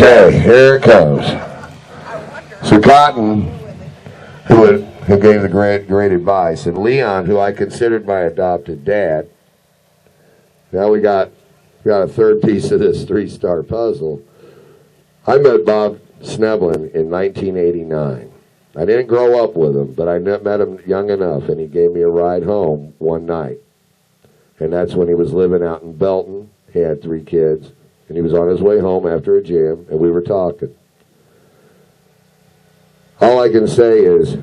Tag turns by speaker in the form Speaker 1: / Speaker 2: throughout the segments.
Speaker 1: Okay, here it comes. So Cotton, who gave the great advice, and Leon, who I considered my adopted dad. Now we got a third piece of this three-star puzzle. I met Bob Schnebelen in 1989. I didn't grow up with him, but I met him young enough, and he gave me a ride home one night. And that's when he was living out in Belton. He had 3 kids, and he was on his way home after a jam, and we were talking. All I can say is,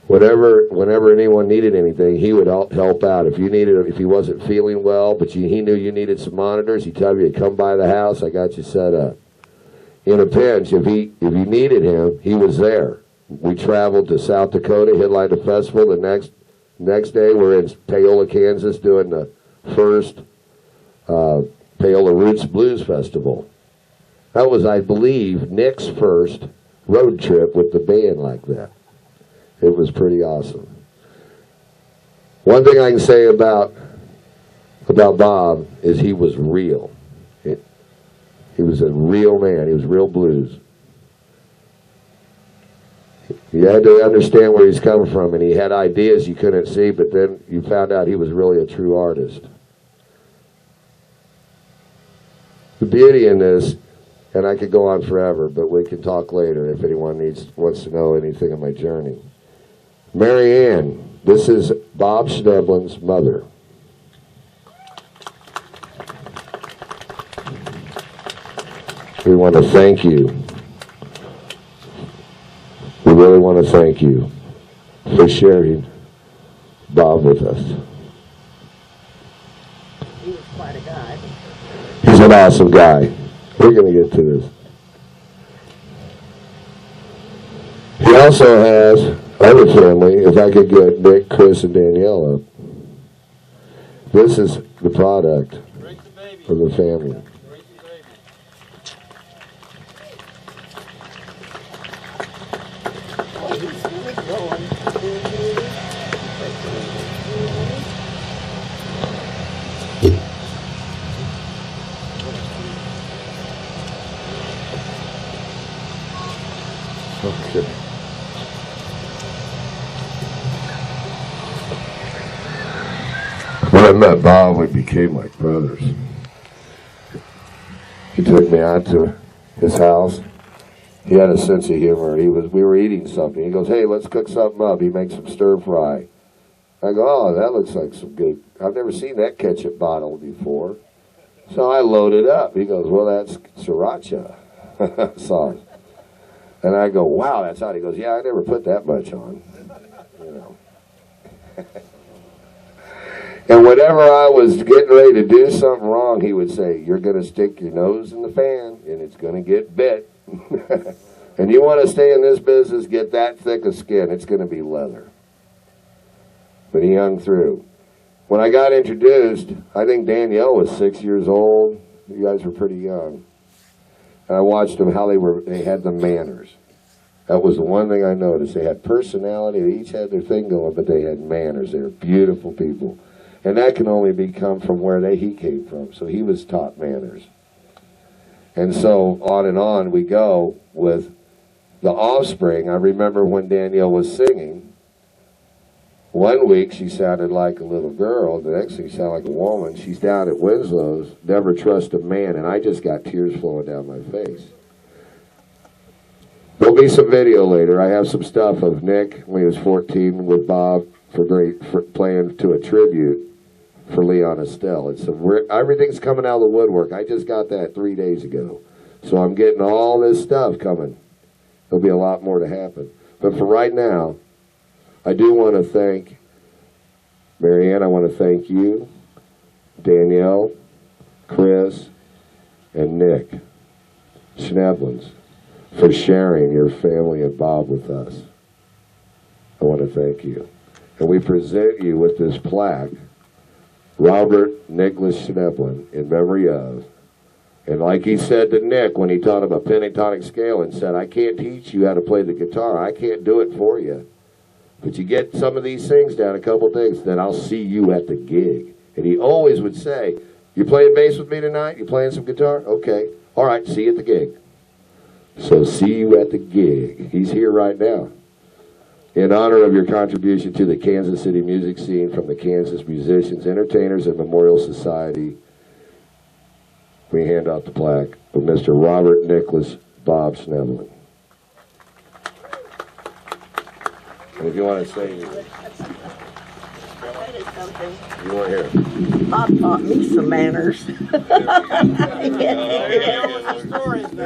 Speaker 1: whenever anyone needed anything, he would help out. If he wasn't feeling well, but he knew you needed some monitors, he'd tell you to come by the house. I got you set up. In a pinch, if you needed him, he was there. We traveled to South Dakota, Headlight Festival. The next day, we're in Paola, Kansas, doing the first Paola Roots Blues Festival. That was, I believe, Nick's first road trip with the band like that. It was pretty awesome. One thing I can say about Bob is he was real. He was a real man. He was real blues. You had to understand where he's coming from, and he had ideas you couldn't see, but then you found out he was really a true artist. The beauty in this, and I could go on forever, but we can talk later if anyone wants to know anything of my journey. Mary Ann, this is Bob Schnebelen's mother. We want to thank you. We really want to thank you for sharing Bob with us.
Speaker 2: He was quite a guy.
Speaker 1: He's an awesome guy. We're going to get to this. He also has other family. If I could get Nick, Chris, and Danielle up. This is the product of the family. Okay. When I met Bob, we became like brothers. He took me out to his house. He had a sense of humor. We were eating something. He goes, "Hey, let's cook something up." He makes some stir fry. I go, "Oh, that looks like some good. I've never seen that ketchup bottle before." So I loaded up. He goes, "Well, that's sriracha sauce." And I go, "Wow, that's hot." He goes, "Yeah, I never put that much on." You know. And whenever I was getting ready to do something wrong, he would say, "You're going to stick your nose in the fan, and it's going to get bit. And you want to stay in this business, get that thick of skin. It's going to be leather." But he hung through. When I got introduced, I think Danielle was 6 years old. You guys were pretty young. And I watched them, how they had the manners. That was the one thing I noticed. They had personality. They each had their thing going, but they had manners. They were beautiful people. And that can only come from where he came from. So he was taught manners. And so on we go with the offspring. I remember when Danielle was singing, one week she sounded like a little girl. The next thing she sounded like a woman. She's down at Winslow's, Never Trust a Man, and I just got tears flowing down my face. There'll be some video later. I have some stuff of Nick when he was 14 with Bob for playing to a tribute for Leon Estelle. Everything's coming out of the woodwork. I just got that 3 days ago. So I'm getting all this stuff coming. There'll be a lot more to happen. But for right now, I do want to thank Mary Ann. I want to thank you, Danielle, Chris, and Nick Schnebelens for sharing your family and Bob with us. I want to thank you. And we present you with this plaque, Robert Nicholas Schnebelen, in memory of. And like he said to Nick when he taught him a pentatonic scale and said, "I can't teach you how to play the guitar. I can't do it for you. But you get some of these things down, a couple things, then I'll see you at the gig." And he always would say, "You playing bass with me tonight? You playing some guitar? Okay. All right, see you at the gig." So see you at the gig. He's here right now. In honor of your contribution to the Kansas City music scene from the Kansas Musicians, Entertainers, and Memorial Society, we hand out the plaque of Mr. Robert Nicholas Bob Schnebelen. And if you want to say anything, you want to hear it.
Speaker 2: Bob taught me some manners.
Speaker 1: There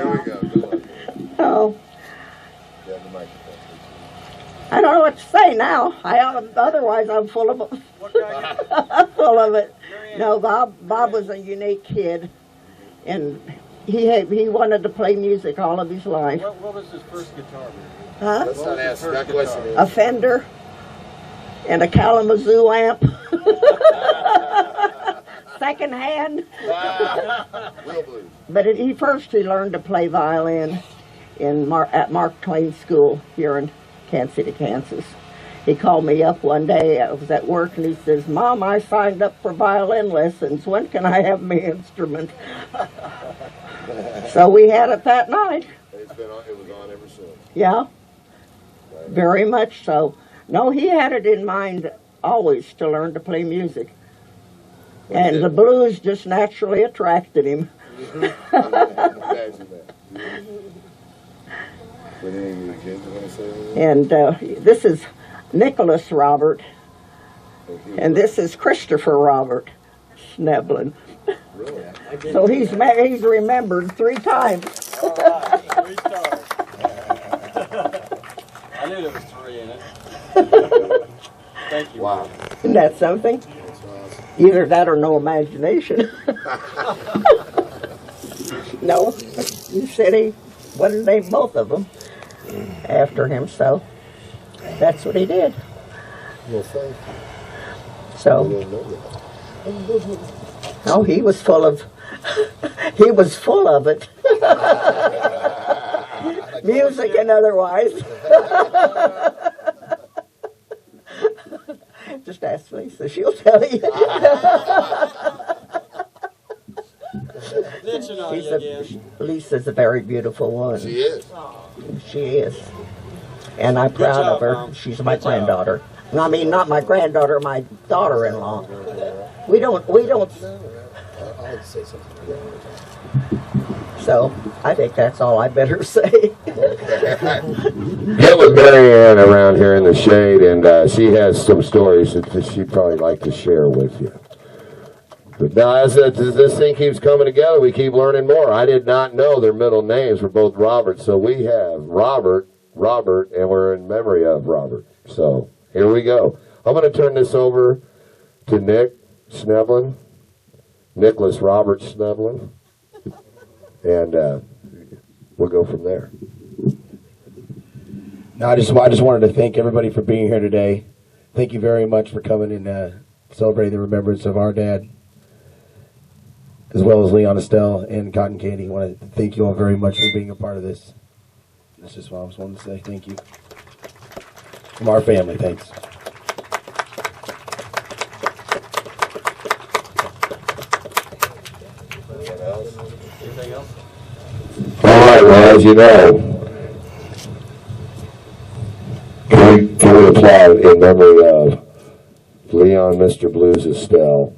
Speaker 1: we go.
Speaker 2: Oh. I don't know what to say now. Otherwise, I'm full of it. I'm full of it. No, Bob was a unique kid, and he wanted to play music all of his life.
Speaker 3: What was his first guitar?
Speaker 2: Huh?
Speaker 1: Let's not ask that question.
Speaker 2: A Fender and a Kalamazoo amp. Second hand.
Speaker 1: Real blues.
Speaker 2: But he learned to play violin at Mark Twain School here in Kansas City, Kansas. He called me up one day. I was at work, and he says, "Mom, I signed up for violin lessons. When can I have my instrument?" So we had it that night.
Speaker 1: It was on ever since.
Speaker 2: Yeah, very much so. No, he had it in mind always to learn to play music. And the blues just naturally attracted him.
Speaker 1: Imagine that. What any of you kids want to say?
Speaker 2: And this is Nicholas Robert, and this is Christopher Robert Schnebelen.
Speaker 1: Really?
Speaker 2: So he's remembered 3 times.
Speaker 3: All right, 3 stars. I knew there was 3 in it. Thank you.
Speaker 1: Wow.
Speaker 2: Isn't that something? Either that or no imagination. No, he said he wanted to name both of them after him, so that's what he did.
Speaker 1: Well, thank you.
Speaker 2: So, oh, he was full of it. Music and otherwise. Just ask Lisa, she'll tell you. Lisa's a very beautiful woman.
Speaker 1: She is.
Speaker 2: She is. And I'm proud of her.
Speaker 3: Mom.
Speaker 2: She's my granddaughter. I mean, not my granddaughter, my daughter-in-law. We don't.
Speaker 4: I'll say something.
Speaker 2: So, I think that's all I better say.
Speaker 1: Get with Mary Ann around here in the shade, and she has some stories that she'd probably like to share with you. But now, as this thing keeps coming together, we keep learning more. I did not know their middle names were both Robert, so we have Robert, and we're in memory of Robert. So, here we go. I'm going to turn this over to Nick Schnebelen, Nicholas Robert Schnebelen, and we'll go from there.
Speaker 4: No, I just wanted to thank everybody for being here today. Thank you very much for coming and celebrating the remembrance of our dad, as well as Leon Estelle and Cotton Candy. I want to thank you all very much for being a part of this. That's just what I was wanting to say. Thank you. From our family, thanks.
Speaker 3: Anything else?
Speaker 1: All right, well, as you know, can we applaud in memory of Leon Mr. Blues Estelle,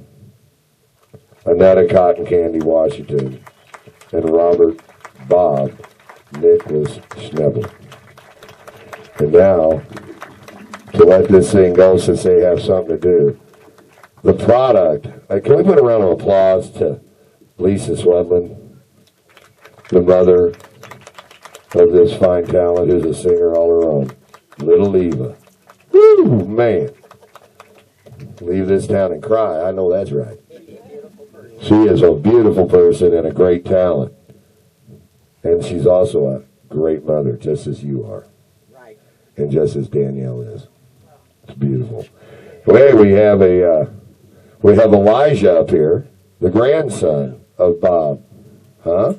Speaker 1: Annetta Cotton Candy Washington, and Robert Bob Nicholas Schnebelen. And now, to let this thing go since they have something to do, the product, can we put a round of applause to Lisa Swedlin, the mother of this fine talent who's a singer all her own, Little Eva. Woo, man. Leave this town and cry, I know that's right. She is a beautiful person and a great talent. And she's also a great mother, just as you are.
Speaker 2: Right.
Speaker 1: And just as Danielle is. It's beautiful. Well, hey, we have Elijah up here, the grandson of Bob. Huh?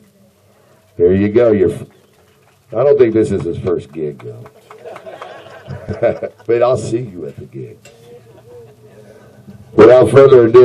Speaker 1: Here you go. I don't think this is his first gig, though. But I'll see you at the gig. Without further ado,